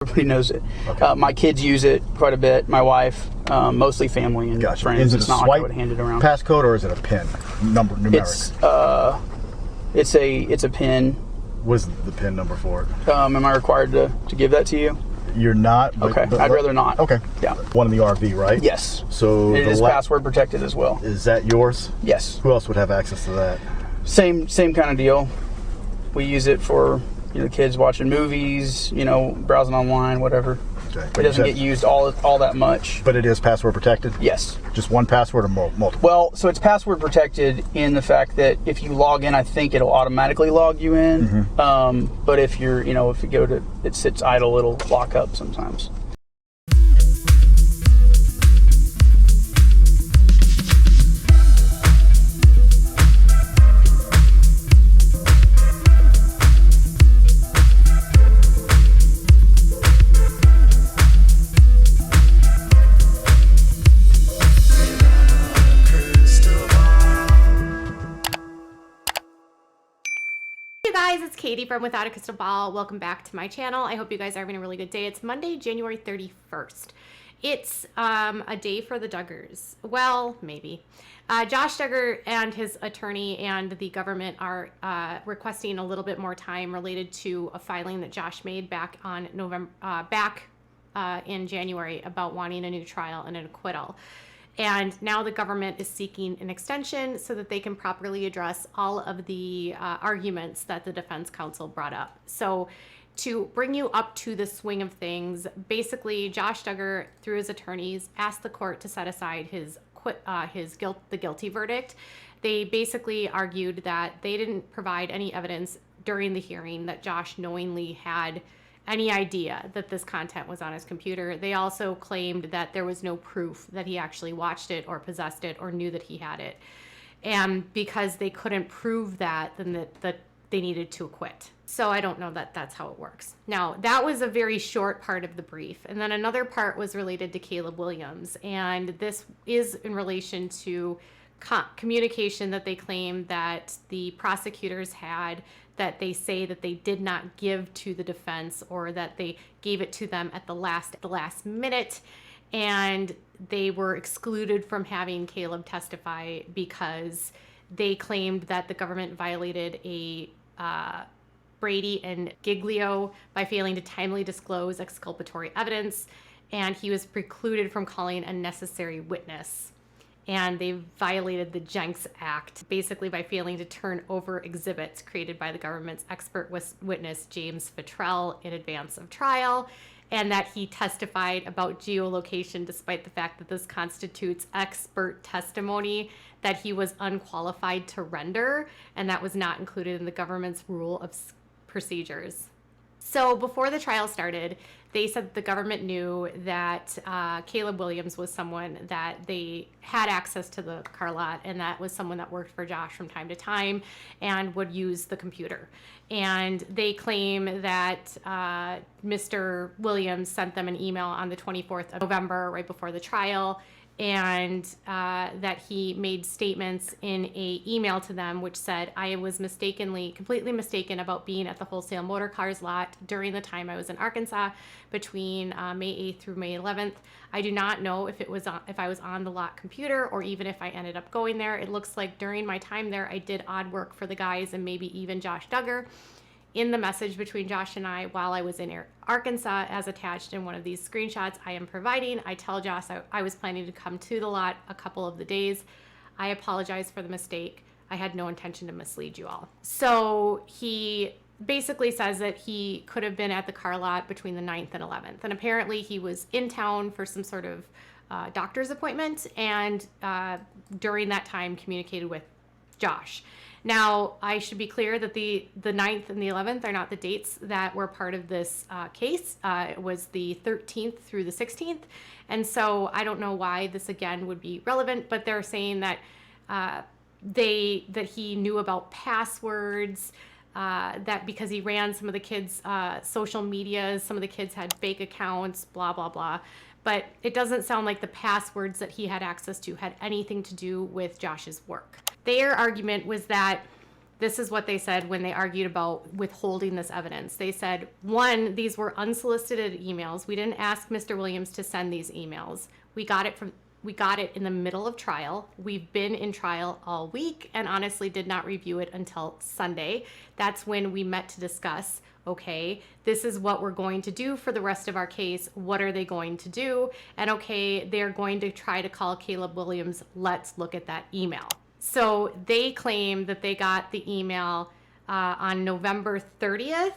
Everybody knows it. Okay. My kids use it quite a bit. My wife, mostly family and Gotcha. friends. Is it It's a not swipe like I would hand it around. passcode or is it a PIN numeric? It's a PIN. What's the PIN number for it? Am I required to give that to you? You're not. Okay, I'd rather not. Okay. Yeah. One in the RV, right? Yes. So it is password protected as well. Is that yours? Yes. Who else would have access to that? Same kind of deal. We use it for kids watching movies, browsing online, whatever. Okay. It doesn't get used all that much. But it is password protected? Yes. Just one password or multiple? Well, so it's password protected in the fact that if you log in, I think it'll automatically log you in. Mm-hmm. But if you're, if you go to, it sits idle, it'll lock up sometimes. It's Katie from Without a Crystal Ball. Welcome back to my channel. I hope you guys are having a really good day. It's Monday, January 31st. It's a day for the Duggars. Well, maybe. Josh Duggar and his attorney and the government are requesting a little bit more time related to a filing that Josh made back on in January about wanting a new trial and an acquittal. And now the government is seeking an extension so that they can properly address all of the arguments that the defense counsel brought up. So to bring you up to the swing of things, basically Josh Duggar, through his attorneys, asked the court to set aside the guilty verdict. They basically argued that they didn't provide any evidence during the hearing that Josh knowingly had any idea that this content was on his computer. They also claimed that there was no proof that he actually watched it or possessed it or knew that he had it. And because they couldn't prove that, then that they needed to acquit. So I don't know that that's how it works. Now, that was a very short part of the brief. And then another part was related to Caleb Williams. And this is in relation to communication that they claim that the prosecutors had, that they say that they did not give to the defense, or that they gave it to them at the last minute, and they were excluded from having Caleb testify because they claimed that the government violated a Brady and Giglio by failing to timely disclose exculpatory evidence, and he was precluded from calling a necessary witness. And they violated the Jenks Act, basically by failing to turn over exhibits created by the government's expert witness, James Futrell, in advance of trial, and that he testified about geolocation despite the fact that this constitutes expert testimony that he was unqualified to render, and that was not included in the government's rule of procedures. So before the trial started, they said that the government knew that Caleb Williams was someone that they had access to the car lot, and that was someone that worked for Josh from time to time and would use the computer. And they claim that Mr. Williams sent them an email on the 24th of November, right before the trial, and that he made statements in a email to them which said, I was completely mistaken about being at the wholesale motor cars lot during the time I was in Arkansas between May 8th through May 11th. I do not know if I was on the lot computer or even if I ended up going there. It looks like during my time there, I did odd work for the guys and maybe even Josh Duggar. In the message between Josh and I while I was in Arkansas, as attached in one of these screenshots I am providing, I tell Josh I was planning to come to the lot a couple of the days. I apologize for the mistake. I had no intention to mislead you all. So he basically says that he could have been at the car lot between the 9th and 11th. And apparently he was in town for some sort of doctor's appointment, and during that time communicated with Josh. Now, I should be clear that the 9th and the 11th are not the dates that were part of this case. It was the 13th through the 16th. And so I don't know why this again would be relevant, but they're saying that that he knew about passwords, that because he ran some of the kids' social medias, some of the kids had fake accounts, blah, blah, blah. But it doesn't sound like the passwords that he had access to had anything to do with Josh's work. Their argument was that This is what they said when they argued about withholding this evidence. They said, one, these were unsolicited emails. We didn't ask Mr. Williams to send these emails. We got it in the middle of trial. We've been in trial all week and honestly did not review it until Sunday. That's when we met to discuss, okay, this is what we're going to do for the rest of our case. What are they going to do? And okay, they're going to try to call Caleb Williams. Let's look at that email. So they claim that they got the email on November 30th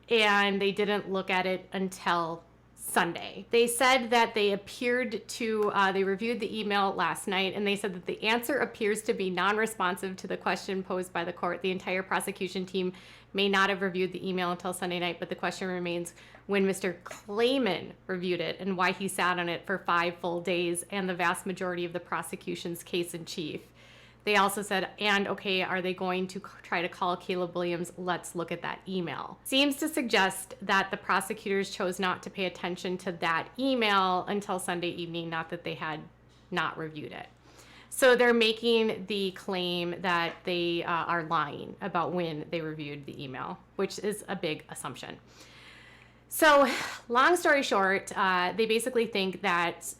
and they didn't look at it until Sunday. They said that they appeared to, they reviewed the email last night and they said that the answer appears to be non-responsive to the question posed by the court. The entire prosecution team may not have reviewed the email until Sunday night, but the question remains when Mr. Clayman reviewed it and why he sat on it for 5 full days and the vast majority of the prosecution's case in chief. They also said, and okay, are they going to try to call Caleb Williams? Let's look at that email. Seems to suggest that the prosecutors chose not to pay attention to that email until Sunday evening, not that they had not reviewed it. So they're making the claim that they are lying about when they reviewed the email, which is a big assumption. So long story short, they basically think that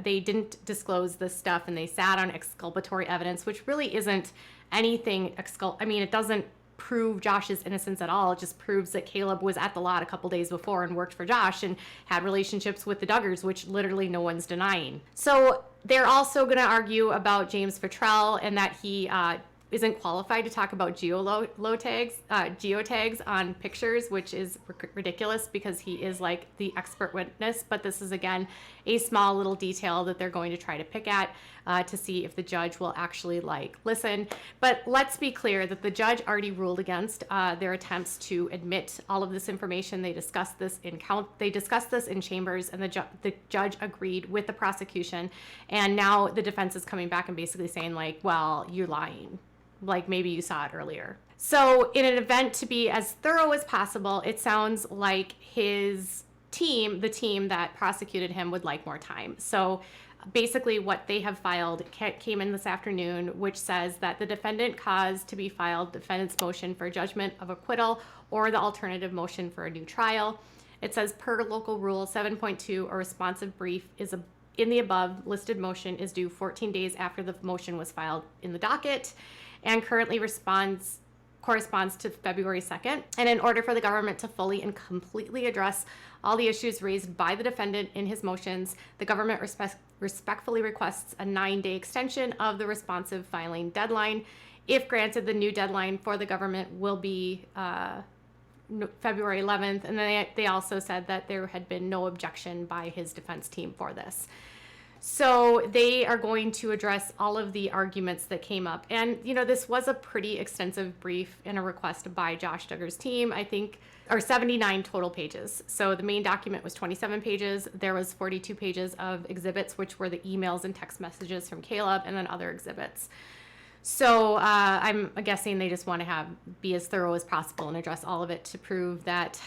they didn't disclose this stuff and they sat on exculpatory evidence, which really isn't anything it doesn't prove Josh's innocence at all. It just proves that Caleb was at the lot a couple days before and worked for Josh and had relationships with the Duggars, which literally no one's denying. So they're also going to argue about James Futrell and that he isn't qualified to talk about geotags on pictures, which is ridiculous because he is like the expert witness. But this is, again, a small little detail that they're going to try to pick at to see if the judge will actually listen. But let's be clear that the judge already ruled against their attempts to admit all of this information. They discussed this in chambers, and the judge agreed with the prosecution. And now the defense is coming back and basically saying well, you're lying. Maybe you saw it earlier. So in an event to be as thorough as possible, it sounds like his team, the team that prosecuted him, would like more time. So basically what they have filed came in this afternoon, which says that the defendant caused to be filed defendant's motion for judgment of acquittal or the alternative motion for a new trial. It says per local rule 7.2, a responsive brief in the above listed motion is due 14 days after the motion was filed in the docket and currently corresponds to February 2nd. And in order for the government to fully and completely address all the issues raised by the defendant in his motions, the government respectfully requests a 9-day extension of the responsive filing deadline. If granted, the new deadline for the government will be February 11th. And then they also said that there had been no objection by his defense team for this. So they are going to address all of the arguments that came up. And, this was a pretty extensive brief and a request by Josh Duggar's team, I think, or 79 total pages. So the main document was 27 pages. There was 42 pages of exhibits, which were the emails and text messages from Caleb, and then other exhibits. So I'm guessing they just want to be as thorough as possible and address all of it to prove that,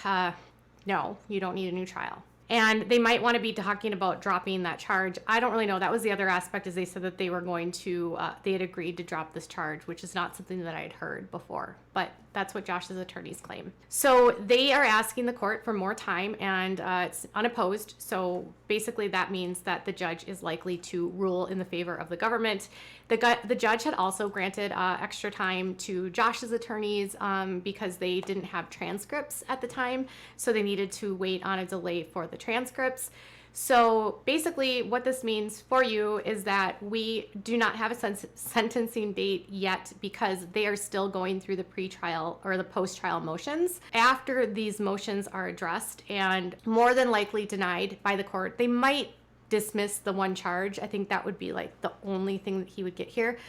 no, you don't need a new trial. And they might want to be talking about dropping that charge. I don't really know. That was the other aspect, is they said that they were going to, they had agreed to drop this charge, which is not something that I had heard before. But that's what Josh's attorneys claim. So they are asking the court for more time, and it's unopposed. So basically that means that the judge is likely to rule in the favor of the government. The judge had also granted extra time to Josh's attorneys because they didn't have transcripts at the time. So they needed to wait on a delay for the transcripts. So basically what this means for you is that we do not have a sentencing date yet because they are still going through the pre-trial or the post-trial motions. After these motions are addressed and more than likely denied by the court, they might dismiss the one charge. I think that would be the only thing that he would get here.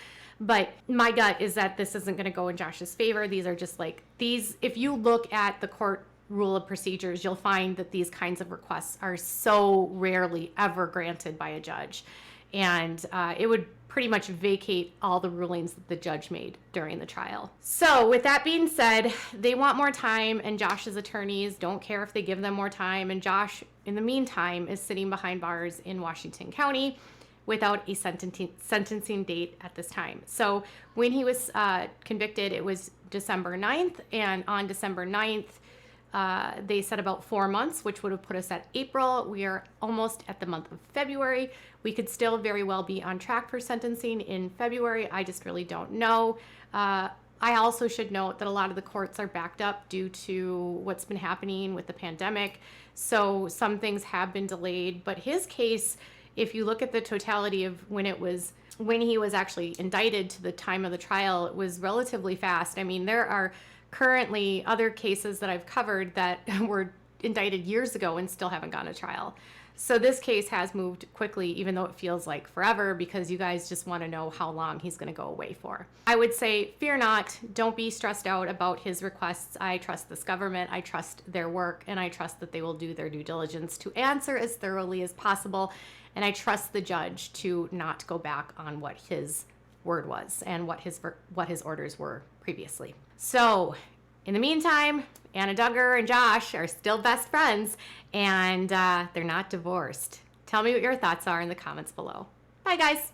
But my gut is that this isn't going to go in Josh's favor. These are just if you look at the court rule of procedures, you'll find that these kinds of requests are so rarely ever granted by a judge. And it would pretty much vacate all the rulings that the judge made during the trial. So with that being said, they want more time, and Josh's attorneys don't care if they give them more time. And Josh, in the meantime, is sitting behind bars in Washington County without a sentencing date at this time. So when he was convicted, it was December 9th, and on December 9th, they said about 4 months, which would have put us at April. We are almost at the month of February. We could still very well be on track for sentencing in February. I just really don't know. I also should note that a lot of the courts are backed up due to what's been happening with the pandemic. So some things have been delayed, but his case, if you look at the totality of when he was actually indicted to the time of the trial, it was relatively fast. I mean, there are currently other cases that I've covered that were indicted years ago and still haven't gone to trial. So this case has moved quickly, even though it feels like forever, because you guys just want to know how long he's going to go away for. I would say, fear not, don't be stressed out about his requests. I trust this government, I trust their work, and I trust that they will do their due diligence to answer as thoroughly as possible. And I trust the judge to not go back on what his word was and what his orders were previously. So in the meantime, Anna Duggar and Josh are still best friends, and they're not divorced. Tell me what your thoughts are in the comments below. Bye, guys.